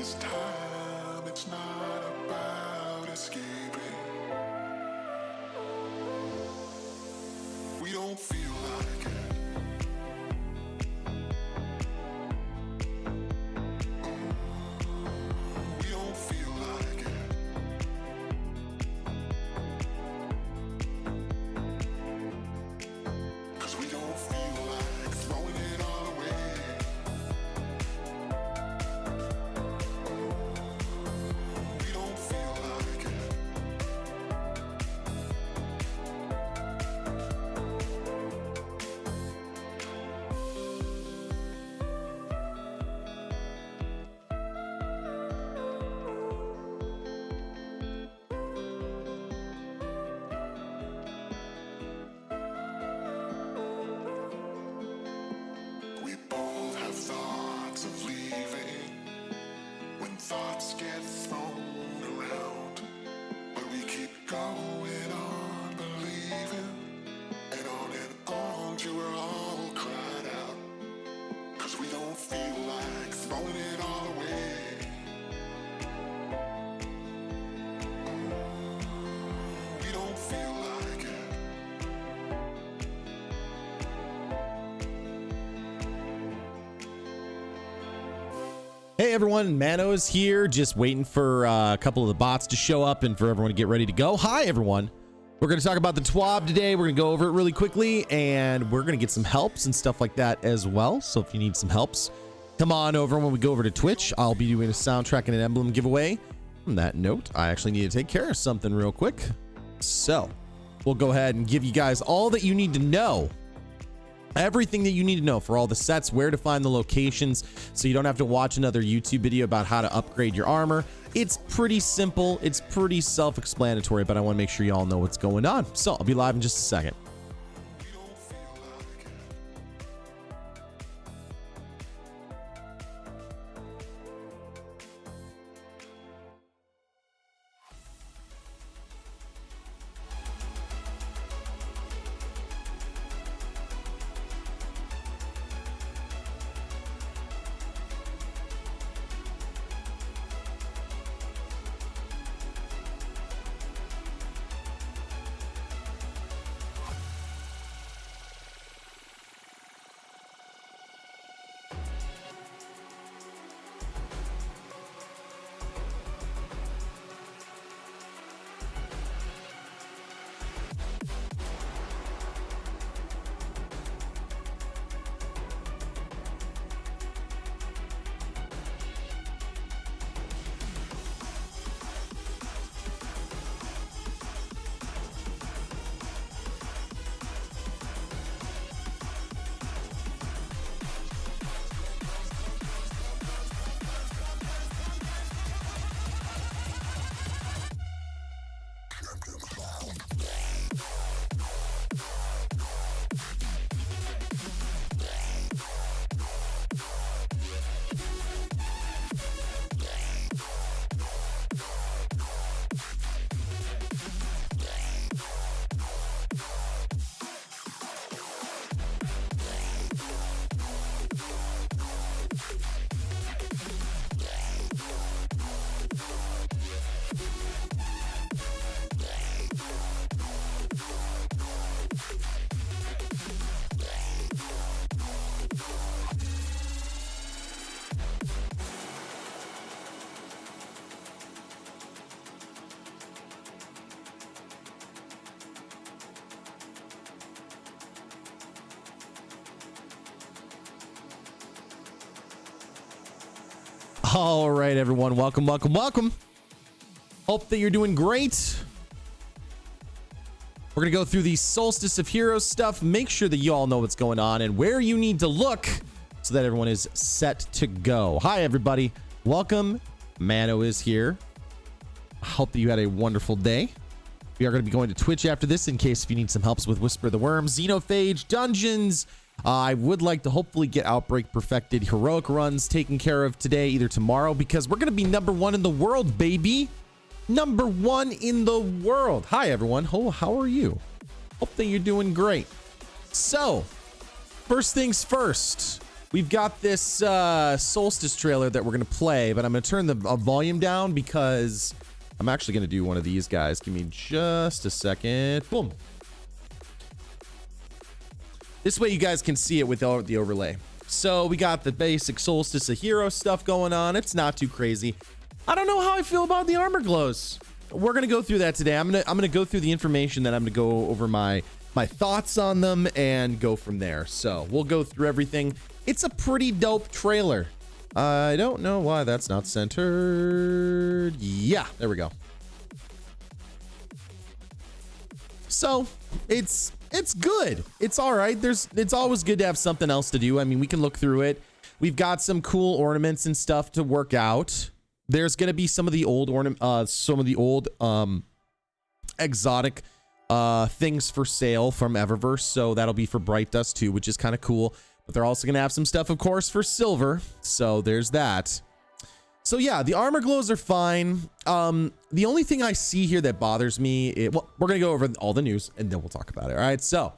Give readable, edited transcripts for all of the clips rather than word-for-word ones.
this time, it's not about escaping. We don't feel like it. We don't feel like it. Cause we don't feel like throwing it all away. We don't feel like it. We both have thoughts of leaving when thoughts get thrown around. But we keep going on believing and on till we're all cried out. Cause we don't feel like throwing it all away. We don't feel like it. Hey everyone, Mano is here, just waiting for a couple of the bots to show up and for everyone to get ready to go. Hi everyone. We're going to talk about the TWAB today. We're going to go over it really quickly and we're going to get some helps and stuff like that as well. So if you need some helps, come on over. When we go over to Twitch, I'll be doing a soundtrack and an emblem giveaway. On that note, I actually need to take care of something real quick. So we'll go ahead and give you guys all that you need to know. Everything that you need to know for all the sets, where to find the locations, so you don't have to watch another YouTube video about how to upgrade your armor. It's pretty simple. It's pretty self-explanatory, but I want to make sure you all know what's going on. So I'll be live in just a second. All right, everyone. Welcome, welcome, welcome. Hope that you're doing great. We're going to go through the Solstice of Heroes stuff. Make sure that you all know what's going on and where you need to look so that everyone is set to go. Hi, everybody. Welcome. Mano is here. I hope that you had a wonderful day. We are going to be going to Twitch after this in case if you need some helps with Whisper of the Worm, Xenophage, Dungeons. I would like to hopefully get Outbreak perfected, heroic runs taken care of today, either tomorrow, because we're going to be #1 in the world, baby. #1 in the world. Hi, everyone. How are you? Hope that you're doing great. So, first things first, we've got this Solstice trailer that we're going to play, but I'm going to turn the volume down because I'm actually going to do one of these guys. Give me just a second. Boom. This way you guys can see it with the overlay. So we got the basic Solstice of Hero stuff going on. It's not too crazy. I don't know how I feel about the armor glows. We're going to go through that today. I'm going to go through the information, then I'm going to go over my thoughts on them and go from there. So we'll go through everything. It's a pretty dope trailer. I don't know why that's not centered. Yeah, there we go. So it's good. It's all right. It's always good to have something else to do. I mean, we can look through it. We've got some cool ornaments and stuff to work out. There's going to be some of the old exotic things for sale from Eververse. So that'll be for Bright Dust too, which is kind of cool. But they're also going to have some stuff, of course, for silver. So there's that. So yeah, the armor glows are fine. The only thing I see here that bothers me, well, we're going to go over all the news and then we'll talk about it. All right. So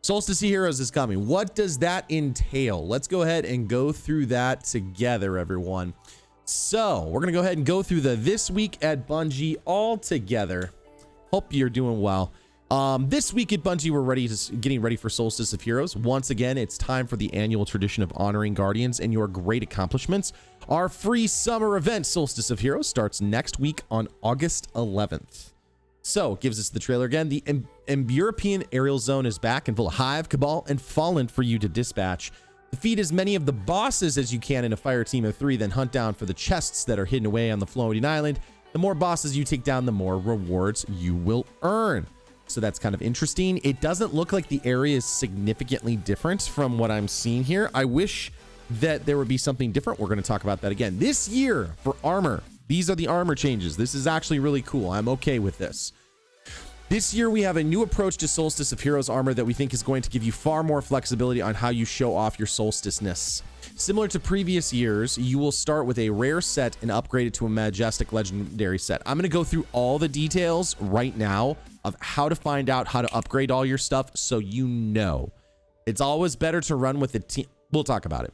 Solstice Heroes is coming. What does that entail? Let's go ahead and go through that together, everyone. So we're going to go ahead and go through the This Week at Bungie all together. Hope you're doing well. This week at Bungie, we're getting ready for Solstice of Heroes. Once again, it's time for the annual tradition of honoring Guardians and your great accomplishments. Our free summer event, Solstice of Heroes, starts next week on August 11th. So, gives us the trailer again. The European aerial zone is back and full of Hive, Cabal, and Fallen for you to dispatch. Defeat as many of the bosses as you can in a fire team of 3, then hunt down for the chests that are hidden away on the floating island. The more bosses you take down, the more rewards you will earn. So that's kind of interesting. It doesn't look like the area is significantly different from what I'm seeing here. I wish that there would be something different. We're going to talk about that again. This year for armor, these are the armor changes. This is actually really cool. I'm okay with this. This year we have a new approach to Solstice of Heroes armor that we think is going to give you far more flexibility on how you show off your solsticeness. Similar to previous years, you will start with a rare set and upgrade it to a majestic legendary set. I'm going to go through all the details right now of how to find out how to upgrade all your stuff so you know. It's always better to run with a team. We'll talk about it.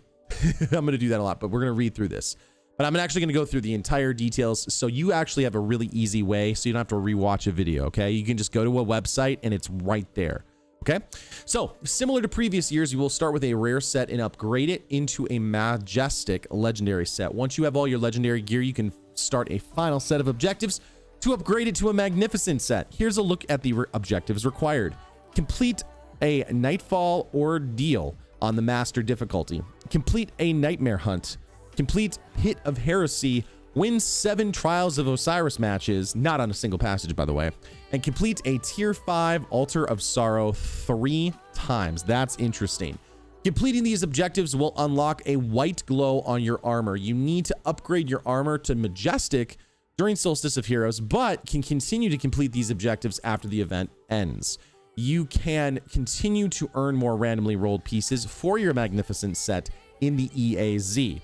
I'm going to do that a lot, but we're going to read through this. But I'm actually going to go through the entire details so you actually have a really easy way so you don't have to rewatch a video, okay? You can just go to a website and it's right there, okay? So similar to previous years, you will start with a rare set and upgrade it into a majestic legendary set. Once you have all your legendary gear, you can start a final set of objectives to upgrade it to a magnificent set. Here's a look at the objectives required. Complete a Nightfall Ordeal on the Master difficulty. Complete a Nightmare Hunt. Complete Hit of Heresy. Win 7 Trials of Osiris matches, not on a single passage, by the way. And complete a Tier 5 Altar of Sorrow 3 times. That's interesting. Completing these objectives will unlock a white glow on your armor. You need to upgrade your armor to Majestic during Solstice of Heroes, but can continue to complete these objectives after the event ends. You can continue to earn more randomly rolled pieces for your magnificent set in the EAZ.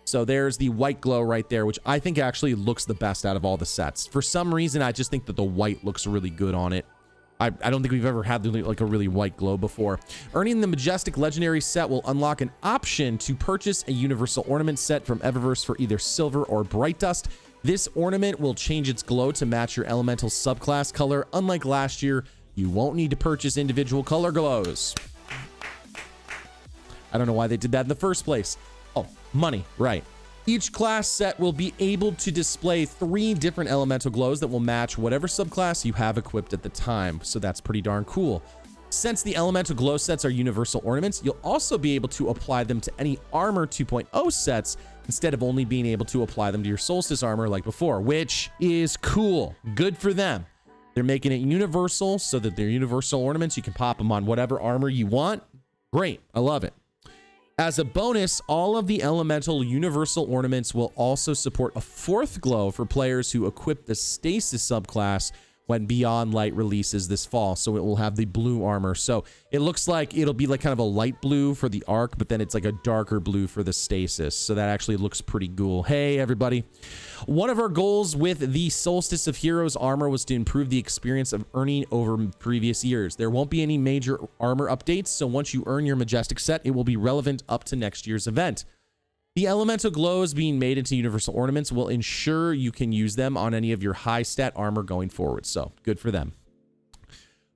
So there's the white glow right there, which I think actually looks the best out of all the sets. For some reason, I just think that the white looks really good on it. I don't think we've ever had like a really white glow before. Earning the Majestic Legendary set will unlock an option to purchase a Universal Ornament set from Eververse for either Silver or Bright Dust. This ornament will change its glow to match your elemental subclass color. Unlike last year, you won't need to purchase individual color glows. I don't know why they did that in the first place. Oh, money, right. Each class set will be able to display 3 different elemental glows that will match whatever subclass you have equipped at the time. So that's pretty darn cool. Since the elemental glow sets are universal ornaments, you'll also be able to apply them to any armor 2.0 sets instead of only being able to apply them to your Solstice armor like before, which is cool. Good for them. They're making it universal so that they're universal ornaments. You can pop them on whatever armor you want. Great. I love it. As a bonus, all of the elemental universal ornaments will also support a 4th glow for players who equip the Stasis subclass when Beyond Light releases this fall. So it will have the blue armor. So it looks like it'll be like kind of a light blue for the Arc, but then it's like a darker blue for the Stasis. So that actually looks pretty cool. Hey, everybody. One of our goals with the Solstice of Heroes armor was to improve the experience of earning over previous years. There won't be any major armor updates, so once you earn your Majestic set, it will be relevant up to next year's event. The elemental glows being made into universal ornaments will ensure you can use them on any of your high stat armor going forward, so good for them.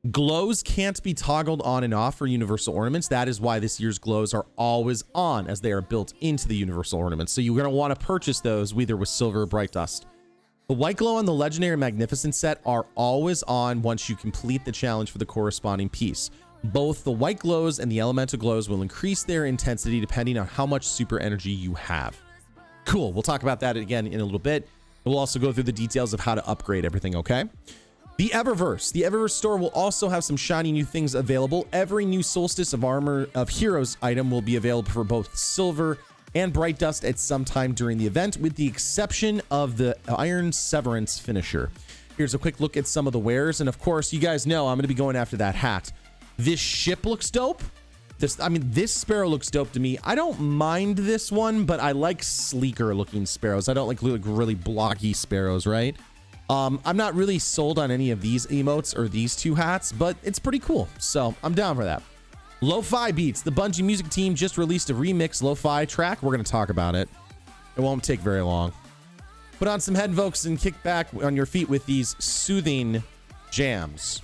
Glows can't be toggled on and off for universal ornaments. That is why this year's glows are always on, as they are built into the universal ornaments. So you're going to want to purchase those either with silver or bright dust. The white glow on the legendary magnificent set are always on once you complete the challenge for the corresponding piece. Both the white glows and the elemental glows will increase their intensity depending on how much super energy you have. Cool. We'll talk about that again in a little bit. We'll also go through the details of how to upgrade everything, okay? The Eververse. The Eververse store will also have some shiny new things available. Every new Solstice of Armor of Heroes item will be available for both silver and bright dust at some time during the event, with the exception of the Iron Severance finisher. Here's a quick look at some of the wares, and of course, you guys know I'm going to be going after that hat. This ship looks dope. This sparrow looks dope to me. I don't mind this one, but I like sleeker looking sparrows. I don't like really blocky sparrows, right? I'm not really sold on any of these emotes or these two hats, but it's pretty cool. So I'm down for that. Lo-fi beats. The Bungie music team just released a remix lo-fi track. We're going to talk about it. It won't take very long. Put on some headphones and kick back on your feet with these soothing jams.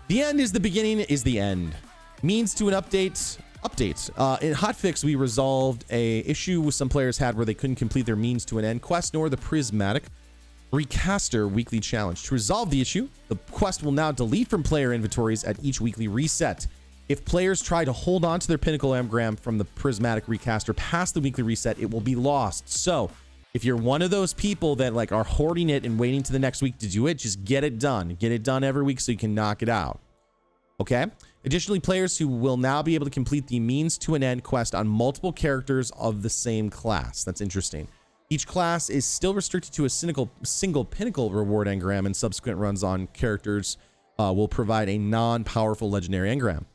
The end is the beginning is the end. Means to an update. In Hotfix, we resolved a issue some players had where they couldn't complete their means to an end quest nor the prismatic recaster weekly challenge. To resolve the issue, the quest will now delete from player inventories at each weekly reset. If players try to hold on to their pinnacle engram from the prismatic recaster past the weekly reset, it will be lost. So if you're one of those people that like are hoarding it and waiting to the next week to do it, just get it done. Get it done every week so you can knock it out. Okay? Additionally, players who will now be able to complete the means to an end quest on multiple characters of the same class. That's interesting. Each class is still restricted to a single pinnacle reward engram, and subsequent runs on characters will provide a non-powerful legendary engram.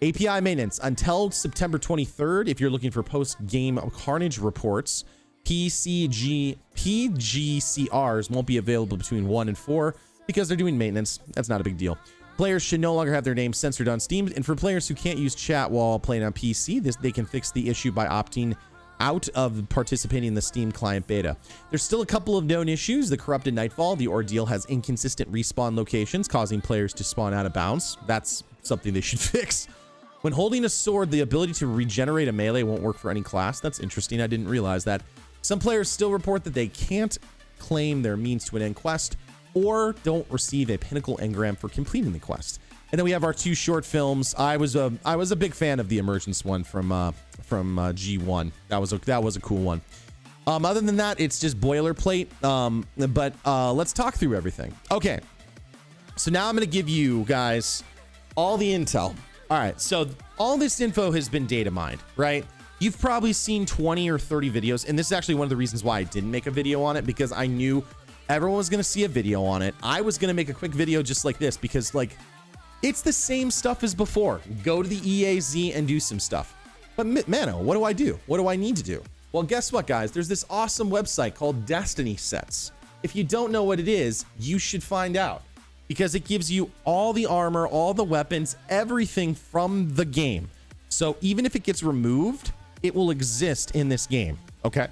API maintenance until September 23rd. If you're looking for post-game Carnage reports, PGCRs won't be available between 1 and 4 because they're doing maintenance. That's not a big deal. Players should no longer have their names censored on Steam, and for players who can't use chat while playing on PC, they can fix the issue by opting out of participating in the Steam client beta. There's still a couple of known issues. The corrupted Nightfall, the ordeal has inconsistent respawn locations, causing players to spawn out of bounds. That's something they should fix. When holding a sword, the ability to regenerate a melee won't work for any class. That's interesting. I didn't realize that. Some players still report that they can't claim their means to an end quest or don't receive a pinnacle engram for completing the quest. And then we have our two short films. I was a big fan of the Emergence one from G1. That was a cool one. Other than that, it's just boilerplate. But let's talk through everything. Okay. So now I'm going to give you guys all the intel. All right. So all this info has been data mined, right? You've probably seen 20 or 30 videos. And this is actually one of the reasons why I didn't make a video on it, because I knew everyone was going to see a video on it. I was going to make a quick video just like this because like it's the same stuff as before. Go to the EAZ and do some stuff. But Mano, what do I do? What do I need to do? Well, guess what, guys? There's this awesome website called Destiny Sets. If you don't know what it is, you should find out, because it gives you all the armor, all the weapons, everything from the game. So even if it gets removed, it will exist in this game, okay?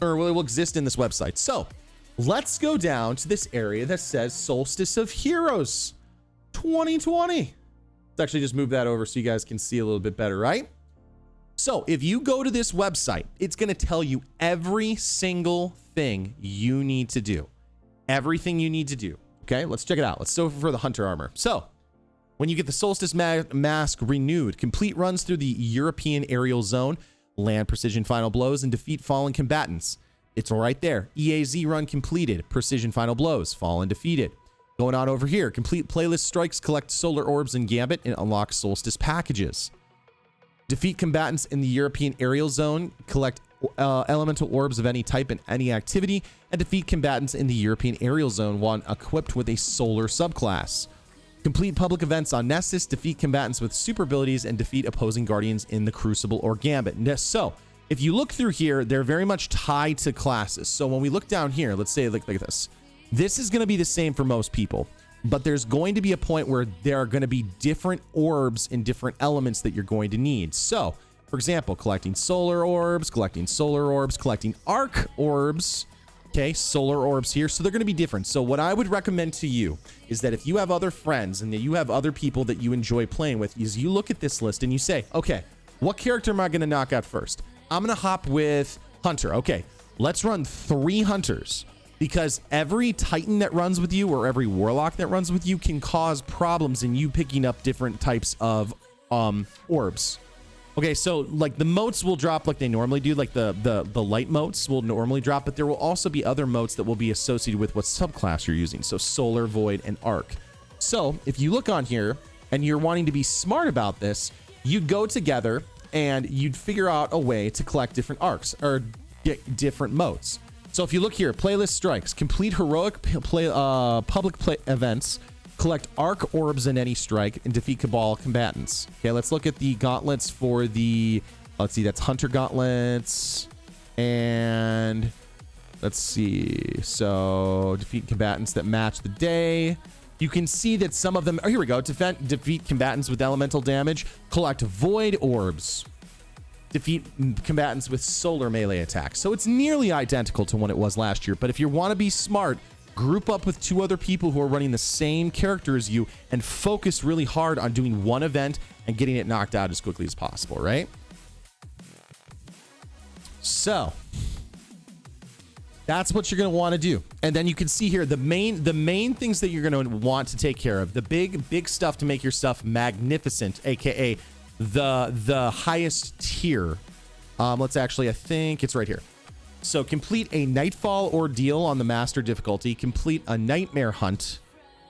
Or it will exist in this website. So let's go down to this area that says Solstice of Heroes 2020. Let's actually just move that over so you guys can see a little bit better, right? So if you go to this website, it's going to tell you every single thing you need to do. Everything you need to do. Okay, let's check it out. Let's go for the hunter armor. So when you get the Solstice mask renewed, complete runs through the European aerial zone, land precision final blows, and defeat fallen combatants. It's right there. EAZ run completed. Precision final blows. Fallen defeated. Going on over here. Complete playlist strikes. Collect solar orbs and gambit and unlock Solstice packages. Defeat combatants in the European aerial zone. Collect elemental orbs of any type in any activity, and defeat combatants in the European aerial zone when equipped with a solar subclass. Complete public events on Nessus, defeat combatants with super abilities, and defeat opposing guardians in the Crucible or Gambit. So if you look through here, they're very much tied to classes. So when we look down here, let's say like this. This is going to be the same for most people, but there's going to be a point where there are going to be different orbs and different elements that you're going to need. So, for example, collecting solar orbs, collecting arc orbs. Okay, solar orbs here. So they're going to be different. So what I would recommend to you is that if you have other friends and that you have other people that you enjoy playing with, is you look at this list and you say, okay, what character am I going to knock out first? I'm going to hop with Hunter. Okay, let's run 3 Hunters, because every Titan that runs with you or every Warlock that runs with you can cause problems in you picking up different types of orbs. Okay, so like the motes will drop like they normally do, like the light motes will normally drop, but there will also be other motes that will be associated with what subclass you're using. So solar, void, and arc. So if you look on here and you're wanting to be smart about this, you'd go together and you'd figure out a way to collect different arcs or get different motes. So if you look here, playlist strikes, complete heroic public play events, collect arc orbs in any strike, and defeat Cabal combatants. Okay, let's look at the gauntlets for the, let's see, that's Hunter gauntlets. And let's see, so defeat combatants that match the day. You can see that some of them, oh, here we go, defeat combatants with elemental damage, collect void orbs. Defeat combatants with solar melee attacks. So it's nearly identical to what it was last year, but if you want to be smart, group up with 2 other people who are running the same character as you and focus really hard on doing one event and getting it knocked out as quickly as possible, right? So that's what you're going to want to do. And then you can see here the main things that you're going to want to take care of. The big stuff to make your stuff magnificent, aka the highest tier. Let's actually, I think it's right here. So complete a Nightfall Ordeal on the Master difficulty, complete a Nightmare Hunt,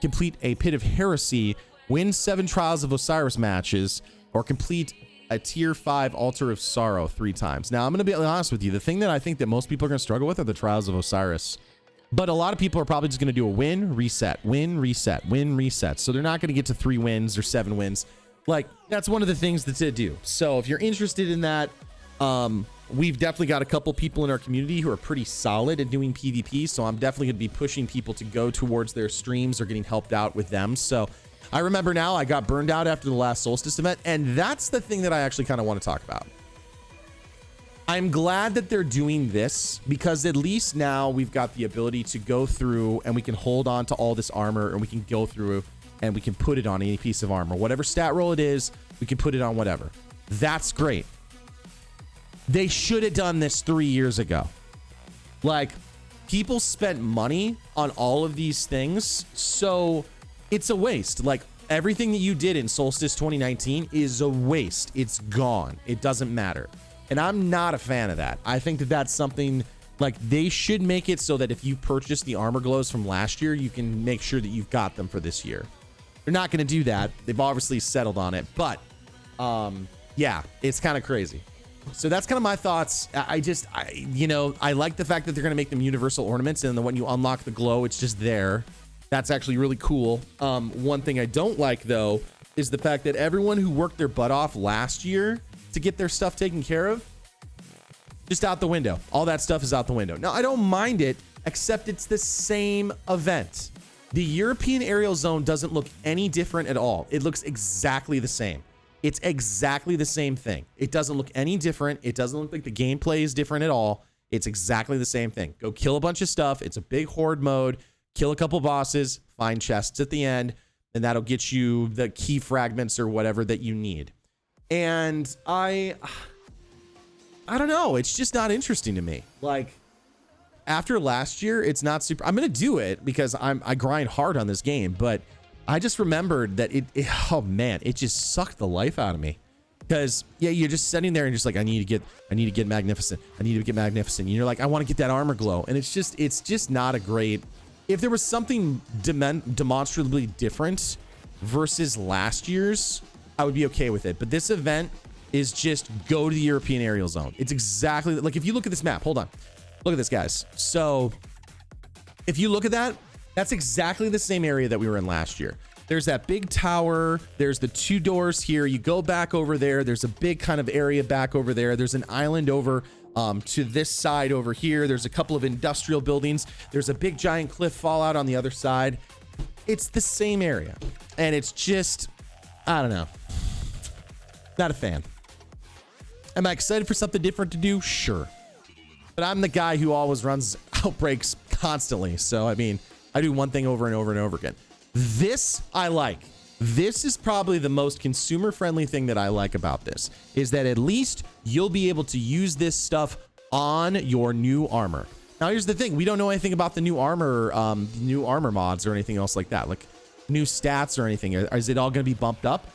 complete a Pit of Heresy, win 7 Trials of Osiris matches, or complete a Tier 5 Altar of Sorrow 3 times. Now, I'm going to be honest with you. The thing that I think that most people are going to struggle with are the Trials of Osiris. But a lot of people are probably just going to do a win, reset, win, reset, win, reset. So they're not going to get to 3 wins or 7 wins. Like, that's one of the things to do. So if you're interested in that, we've definitely got a couple people in our community who are pretty solid at doing PvP, so I'm definitely going to be pushing people to go towards their streams or getting helped out with them. So I remember now I got burned out after the last Solstice event, and that's the thing that I actually kind of want to talk about. I'm glad that they're doing this, because at least now we've got the ability to go through and we can hold on to all this armor, and we can go through and we can put it on any piece of armor. Whatever stat roll it is, we can put it on whatever. That's great. They should have done this 3 years ago. Like, people spent money on all of these things, so it's a waste. Like, everything that you did in Solstice 2019 is a waste. It's gone. It doesn't matter. And I'm not a fan of that. I think that that's something, like, they should make it so that if you purchased the armor glows from last year, you can make sure that you've got them for this year. They're not going to do that. They've obviously settled on it, but yeah, it's kind of crazy. So that's kind of my thoughts. I like the fact that they're going to make them universal ornaments, and then when you unlock the glow, it's just there. That's actually really cool. One thing I don't like, though, is the fact that everyone who worked their butt off last year to get their stuff taken care of, just out the window. All that stuff is out the window. Now, I don't mind it, except it's the same event. The European aerial zone doesn't look any different at all. It looks exactly the same. It's exactly the same thing. It doesn't look any different. It doesn't look like the gameplay is different at all. It's exactly the same thing. Go kill a bunch of stuff. It's a big horde mode. Kill a couple bosses, find chests at the end, and that'll get you the key fragments or whatever that you need. And I don't know. It's just not interesting to me. Like, after last year, it's not super. I'm going to do it because I grind hard on this game, but I just remembered that oh man, it just sucked the life out of me. Because yeah, you're just sitting there and just like, I need to get magnificent. I need to get magnificent. And you're like, I want to get that armor glow. And it's just not a great. If there was something demonstrably different versus last year's, I would be okay with it. But this event is just go to the European aerial zone. It's exactly like, if you look at this map, hold on, look at this, guys. So if you look at that, that's exactly the same area that we were in last year. There's that big tower. There's the 2 doors here. You go back over there. There's a big kind of area back over there. There's an island over to this side over here. There's a couple of industrial buildings. There's a big giant cliff fallout on the other side. It's the same area. And it's just, I don't know. Not a fan. Am I excited for something different to do? Sure. But I'm the guy who always runs outbreaks constantly. So, I mean, I do one thing over and over and over again. This I like. This is probably the most consumer friendly thing that I like about this, is that at least you'll be able to use this stuff on your new armor. Now, here's the thing. We don't know anything about the new armor mods or anything else like that, like new stats or anything. Is it all going to be bumped up?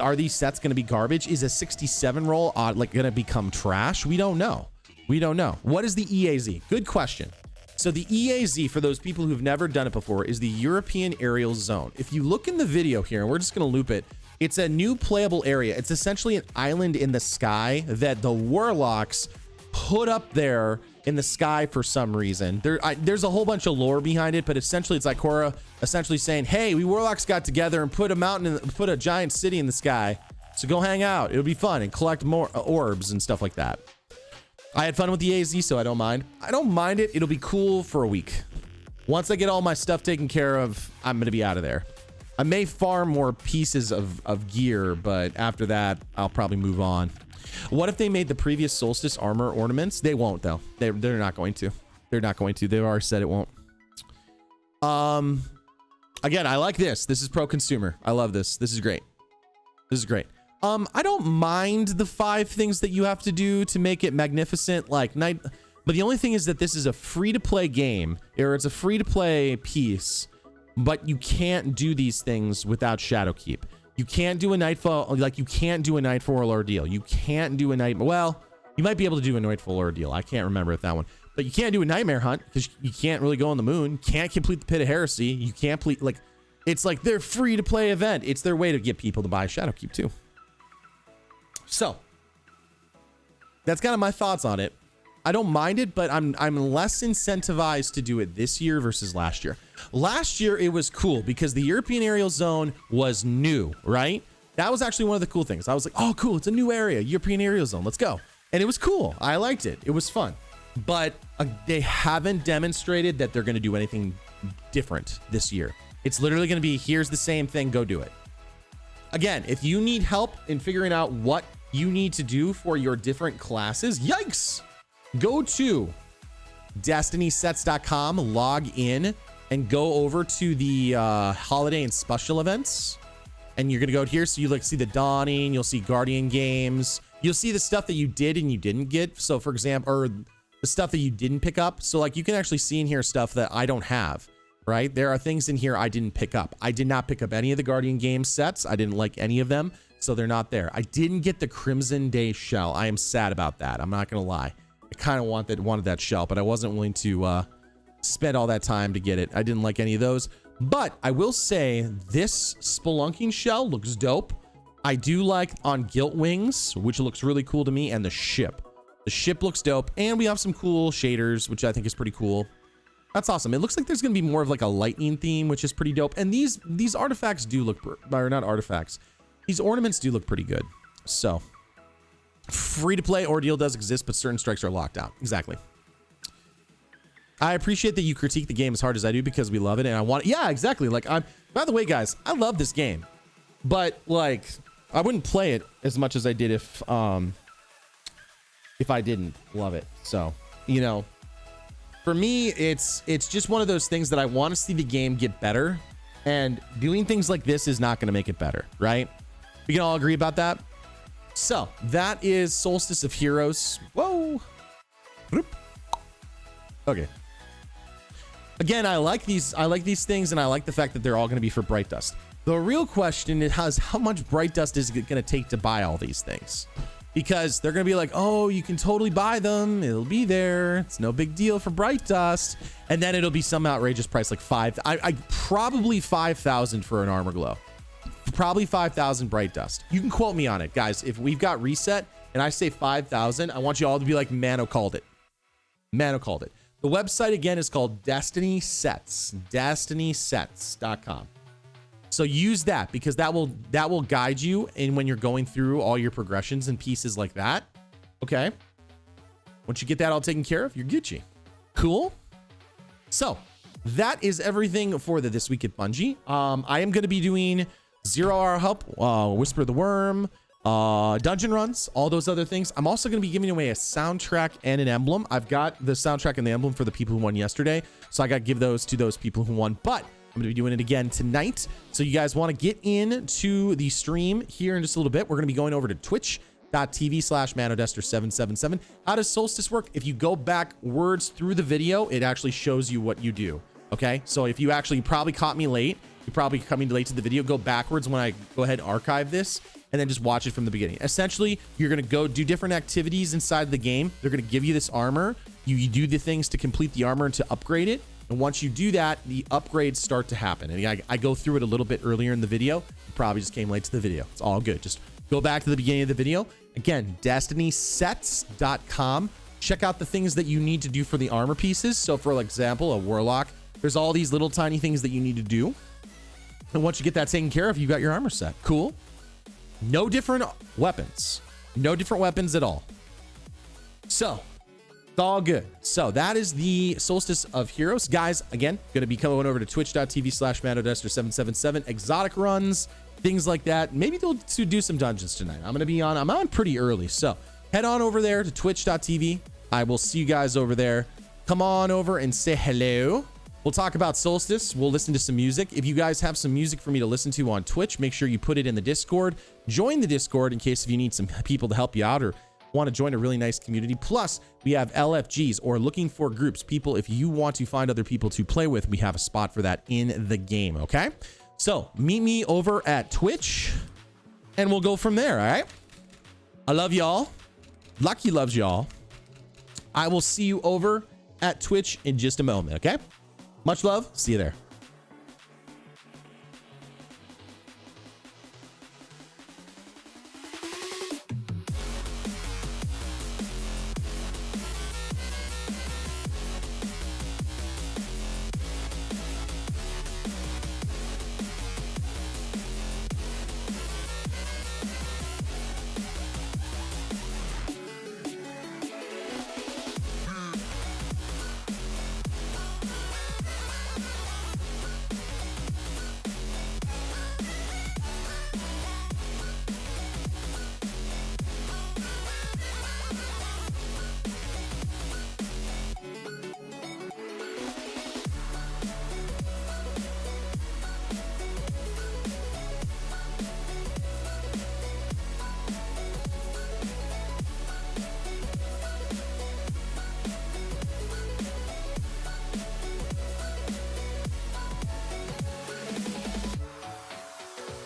Are these sets going to be garbage? Is a 67 roll like going to become trash? We don't know. We don't know. What is the EAZ? Good question. So the EAZ, for those people who've never done it before, is the European Aerial Zone. If you look in the video here, and we're just going to loop it, it's a new playable area. It's essentially an island in the sky that the Warlocks put up there in the sky for some reason. There's a whole bunch of lore behind it, but essentially it's like Korra essentially saying, hey, we Warlocks got together and put a giant city in the sky. So go hang out. It'll be fun and collect more orbs and stuff like that. I had fun with the AZ, so I don't mind. I don't mind it. It'll be cool for a week. Once I get all my stuff taken care of, I'm going to be out of there. I may farm more pieces of gear, but after that, I'll probably move on. What if they made the previous Solstice armor ornaments? They won't, though. They're not going to. They're not going to. They've already said it won't. Again, I like this. This is pro-consumer. I love this. This is great. This is great. I don't mind the 5 things that you have to do to make it magnificent, like night. But the only thing is that this is a free-to-play game, or it's a free-to-play piece, but you can't do these things without Shadowkeep. You can't do a Nightfall, like you can't do a Nightfall ordeal. You can't do a night. Well, you might be able to do a Nightfall ordeal. I can't remember if that one, but you can't do a Nightmare Hunt because you can't really go on the moon. Can't complete the Pit of Heresy. You can't complete, like, it's like their free-to-play event. It's their way to get people to buy Shadowkeep too. So that's kind of my thoughts on it. I don't mind it, but I'm less incentivized to do it this year versus last year. Last year, it was cool because the European Aerial Zone was new, right? That was actually one of the cool things. I was like, oh, cool. It's a new area, European Aerial Zone. Let's go. And it was cool. I liked it. It was fun. But they haven't demonstrated that they're going to do anything different this year. It's literally going to be, here's the same thing. Go do it. Again, if you need help in figuring out what you need to do for your different classes, yikes, go to destinysets.com, log in, and go over to the holiday and special events. And you're going to go here. So you like see the Dawning, you'll see Guardian games, you'll see the stuff that you did and you didn't get. So for example, or the stuff that you didn't pick up. So like you can actually see in here stuff that I don't have, right? There are things in here I didn't pick up. I did not pick up any of the Guardian game sets. I didn't like any of them. So they're not there. I didn't get the Crimson Day shell. I am sad about that. I'm not going to lie. I kind of wanted that shell, but I wasn't willing to spend all that time to get it. I didn't like any of those. But I will say this spelunking shell looks dope. I do like on Gilt Wings, which looks really cool to me, and the ship. The ship looks dope, and we have some cool shaders, which I think is pretty cool. That's awesome. It looks like there's going to be more of like a lightning theme, which is pretty dope. And these artifacts do look, or not artifacts. These ornaments do look pretty good. So free-to-play ordeal does exist, but certain strikes are locked out. Exactly. I appreciate that you critique the game as hard as I do because we love it and I want it. Yeah, exactly. Like, by the way, guys, I love this game, but like, I wouldn't play it as much as I did if I didn't love it. So, you know, for me, it's just one of those things that I want to see the game get better, and doing things like this is not going to make it better, right? We can all agree about that. So that is Solstice of Heroes. Whoa. Okay. Again, I like these things, and I like the fact that they're all going to be for Bright Dust. The real question is how much Bright Dust is it going to take to buy all these things? Because they're going to be like, oh, you can totally buy them. It'll be there. It's no big deal for Bright Dust. And then it'll be some outrageous price, like probably 5,000 for an armor glow. probably 5,000 bright dust. You can quote me on it, guys. If we've got reset and I say 5,000, I want you all to be like, Mano called it. Mano called it. The website again is called Destiny Sets, destinysets.com. So use that because that will guide you in when you're going through all your progressions and pieces like that. Okay. Once you get that all taken care of, you're Gucci. Cool. So that is everything for this week at Bungie. I am going to be doing 0 Hour Help, Whisper the Worm, dungeon runs, all those other things. I'm also going to be giving away a soundtrack and an emblem. I've got the soundtrack and the emblem for the people who won yesterday, so I got to give those to those people who won, but I'm going to be doing it again tonight. So you guys want to get into the stream here in just a little bit. We're going to be going over to twitch.tv/manodester777. How does Solstice work? If you go backwards through the video, it actually shows you what you do. Okay, so if you actually probably caught me late, you're probably coming late to the video, go backwards when I go ahead and archive this, and then just watch it from the beginning. Essentially, you're going to go do different activities inside the game. They're going to give you this armor. You do the things to complete the armor and to upgrade it. And once you do that, the upgrades start to happen. And I go through it a little bit earlier in the video. You probably just came late to the video. It's all good. Just go back to the beginning of the video. Again, destinysets.com. Check out the things that you need to do for the armor pieces. So for example, a warlock, there's all these little tiny things that you need to do. And once you get that taken care of, you got your armor set. Cool. No different weapons. No different weapons at all. So it's all good. So that is the Solstice of Heroes. Guys, again, going to be coming over to twitch.tv/manodester777. Exotic runs, things like that. Maybe they'll do some dungeons tonight. I'm on pretty early. So head on over there to twitch.tv. I will see you guys over there. Come on over and say hello. We'll talk about Solstice. We'll listen to some music. If you guys have some music for me to listen to on Twitch, make sure you put it in the Discord. Join the Discord in case if you need some people to help you out or want to join a really nice community. Plus, we have LFGs or looking for groups. People, if you want to find other people to play with, we have a spot for that in the game, okay? So meet me over at Twitch and we'll go from there, all right? I love y'all. Lucky loves y'all. I will see you over at Twitch in just a moment, okay? Much love. See you there.